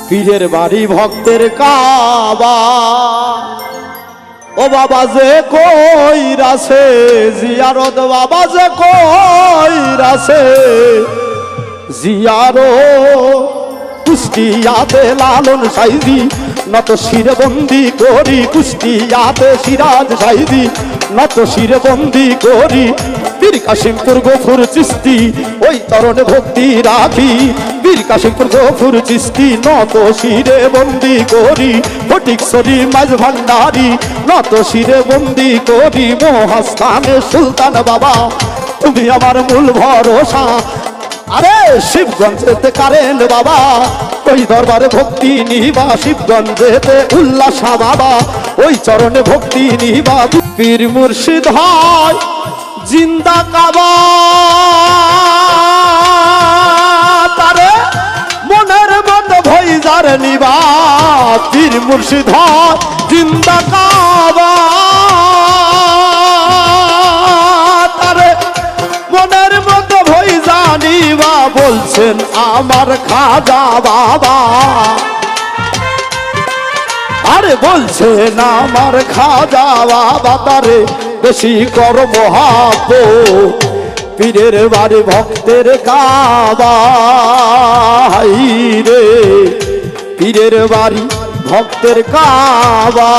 পীরের বাড়ি ভক্তের কাবা ও বাবা যে কইরাছে জিয়ারত বাবা যে কইরাছে জিয়ারো কুষ্টিয়াতে লালন সাইদি নত শির বন্দি করি কুষ্টিয়াতে সিরাজ সাইদি নত শির বন্দি করি বীর কাশিমপুর গফুর চিস্তি ওই তরণে ভক্তি রাখি বীর কাশিমপুর গফুর চিস্তি নত শিরে বন্দি করি ফটিকছড়ি মাঝ ভান্ডারি নত শিরে বন্দি করি মহাস্থানে সুলতান বাবা তুমি আমার মূল ভরসা আরে শিবগঞ্জেতে কারেন বাবা ওই দরবারে ভক্তি নিবা শিবগঞ্জেতে উল্লাসা বাবা ওই চরণে ভক্তি নিবা পীর মুর্শিদ হয় জিন্দা কাবা তারে মনের মতো ভইজার নিবা পীর মুর্শিদ হয় জিন্দা কাবা তারে মনের মতো ভইজা নিবা বলছেন আমার খাজা বাবা আরে বলছেন আমার খাজা বাবা তারে বেশি কর মহাব্বত পীরের বাড়ি ভক্তের কাবা রে পীরের বাড়ি ভক্তের কাবা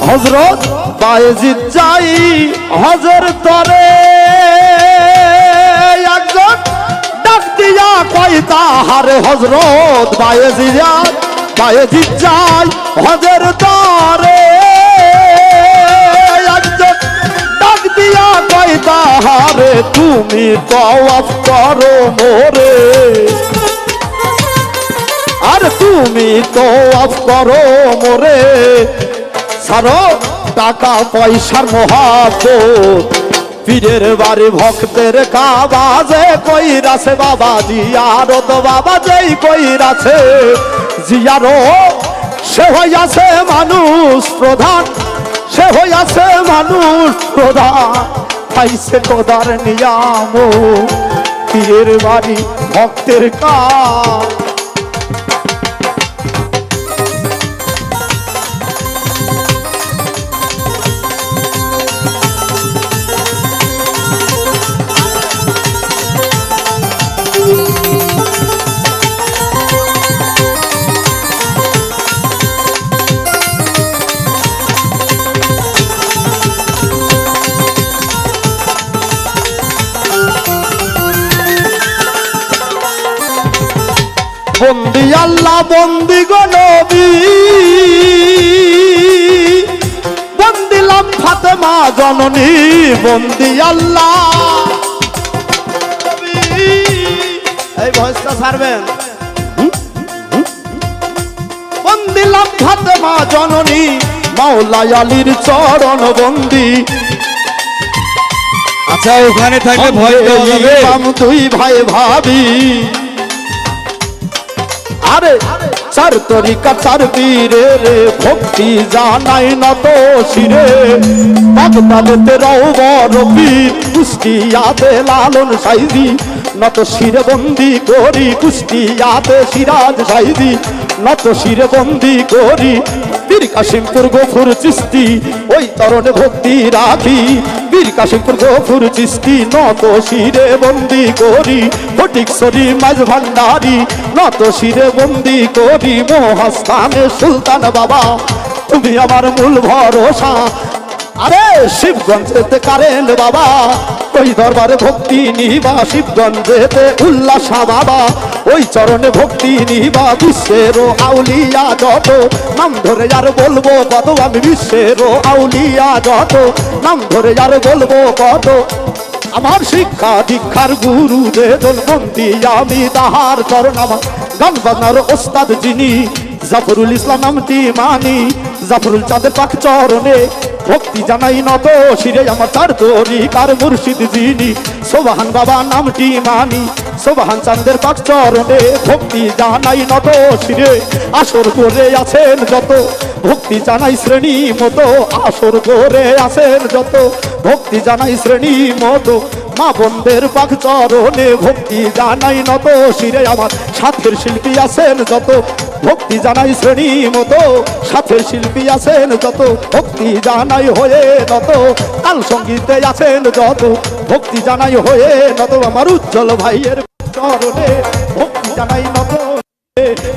হযরত বায়েজিদ যাই হজর তরে একজন ডাক দিয়া কয় তাহারে হযরত বায়েজিদ যাই হজর তরে একজন ডাক দিয়া কয় তাহারে তুমি তওয়াফ করো মোরে আর তুমি তওয়াফ করো মোরে সারো টাকা পয়সার মহাব্বত পীরের বাড়ি ভক্তের কাবা যে কইরাছে বাবা জিয়ারত বাবা যেই কইরাছে জিয়ারো সে হইয়াছে মানুষ প্রধান সে হইয়াছে মানুষ প্রধান পাইছে খোদার নিয়াম পীরের বাড়ি ভক্তের কাবা বন্দি আল্লাহ বন্দি গো নবী বন্দিলাম ফাতেমা জননী বন্দি আল্লাহ এই ভয়েসটা ছাড়বেন বন্দিলাম ফাতেমা জননী মাওলা আলীর চরণ বন্দি আচ্ছা ওখানে থাকলে ভয় হবে দুই ভাই ভাবি আরে চার তরিকা চার বীরের ভক্তি জানাই না তো শিরে বাগদাদেতে রওবর পীর কুষ্টিয়াতে লালন সাইদি নত শিরে বন্দি করি কুষ্টিয়াতে সিরাজ সাইদি নত শিরে বন্দি করি বীর কাশিমপুর গফুর চিস্তি ওই তরণে ভক্তি রাখি বীর কাশিমপুর গফুর চিস্তি নত শিরে বন্দি করি ফটিকছড়ি মাঝ ভান্ডারি নত শিরে বন্দি করি মহাস্থানে সুলতান বাবা তুমি আমার মূল ভরসা আরে শিবগঞ্জেতে কারেন বাবা ওই দরবারে ভক্তি নিবা শিবগঞ্জেতে উল্লাসা বাবা ওই চরণে ভক্তি নিবা বিশ্বের আউলিয়া যত নাম ধরে আর বলবো কত আমি বিশ্বের আউলিয়া যত নাম ধরে আর বলবো কত আমার শিক্ষা দীক্ষার গুরু যে বন্দি আমি তাহার চরণ আমার গান বাজনার ওস্তাদ যিনি জাফরুল ইসলাম নামটি মানি, জাফরুল চাঁদের পাক চরণে ভক্তি জানাই নত শিরে আমার চার তরিকার মুর্শিদ যিনি। সোবাহান বাবা নামটি মানি, সোবাহান চাঁদের পাক চরণে ভক্তি জানাই নত শিরে। আসর করে আছেন যত ভক্তি জানাই শ্রেণী মতো, আসর করে আছেন যত ভক্তি জানাই শ্রেণী মতো। মা বোনদের পাক চরণে ভক্তি জানাই নত শিরে আমার সাথের শিল্পী আছেন যত ভক্তি জানাই শ্রেণী মতো। সাথের শিল্পী আছেন যত ভক্তি জানাই হয়ে নত। কাল সঙ্গীতে আছেন যত ভক্তি জানাই হয়ে নত। আমার উজ্জ্বল ভাইয়ের চরণে ভক্তি জানাই নত।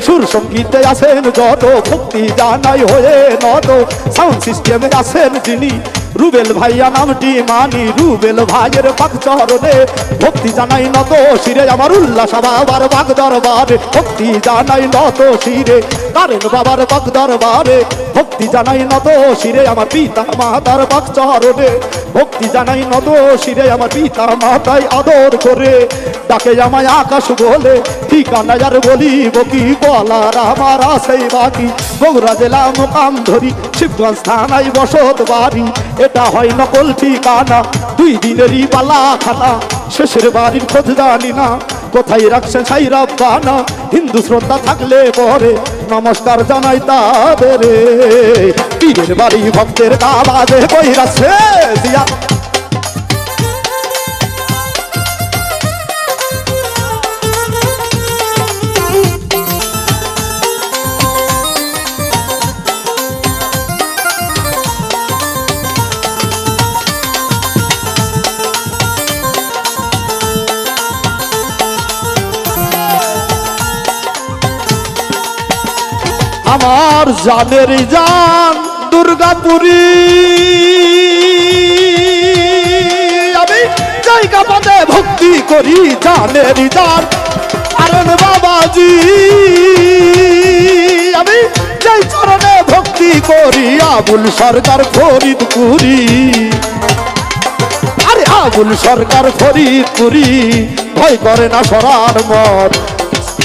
সুর সঙ্গীতে আছেন যত ভক্তি জানাই হয়ে নত। সাউন্ড সিস্টেমে আছেন যিনি রুবেল ভাইয়া নামটি মানি, রুবেল ভাইয়ের পাক চরণে ভক্তি জানাই নত শিরে। আমার উল্লাস বাবার পাক দরবারে ভক্তি জানাই নত শিরে। কারেন বাবার পাক দরবারে ভক্তি জানাই নত শিরে। আমার পিতা মাতার পাক চরণে ভক্তি জানাই নত শিরে। আমার পিতা মাতাই আদর করে ডাকে আমায় আকাশ বলে, ঠিকানা আর বলিব কি বলার আমার সেই বাকি। বগুড়া জেলা মোকাম ধরি, শিবগঞ্জ থানায় বসত বাড়ি। এটা হয় নকল ঠিকানা, 2 দিনেরই পালা খানা। শেষের বাড়ির খোঁজ জানি না, কোথায় রাখছেন সাই রাব্বানা। হিন্দু শ্রদ্ধা থাকলে পরে নমস্কার জানাই তাদের। পীরের বাড়ি ভক্তের আওয়াজে কইরাছে জিয়া। আমার জানের জান দুর্গাপুরী, আমি জায়গা পদে ভক্তি করি জানের জান আরন বাবাজি। আমি যেই চরণে ভক্তি করি আবুল সরকার ফরিদপুরি। আরে আবুল সরকার ফরিদপুরি ভয় করে না সরার মত।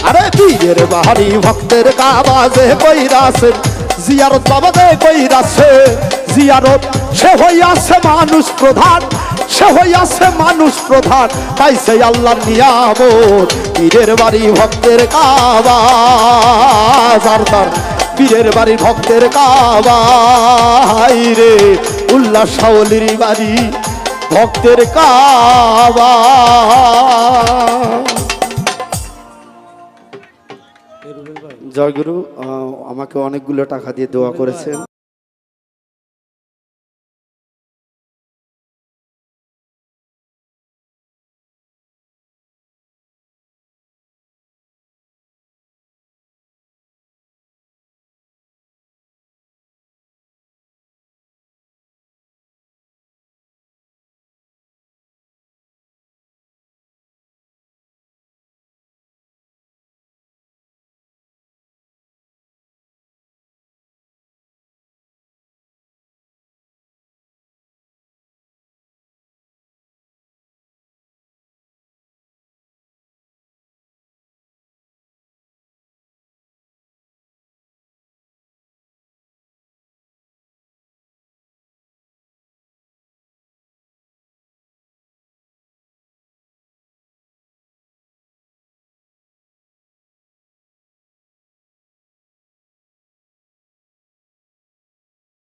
আরে পীরের বাহারি ভক্তের আওয়াজে কইরাছে জিয়ারত বাবাদে কইরাছে জিয়ারত। সে হইয়াছে মানুষ প্রধান, সে হইয়াছে মানুষ প্রধান, পাইছে আল্লাহর নিয়ামত। পীরের বাড়ি ভক্তের আওয়াজ আর তার পীরের বাড়ি ভক্তের আওয়াজ রে। উল্লাস শাওলির বাড়ি ভক্তের আওয়াজ। জয়গুরু আমাকে অনেকগুলো টাকা দিয়ে দোয়া করেছেন।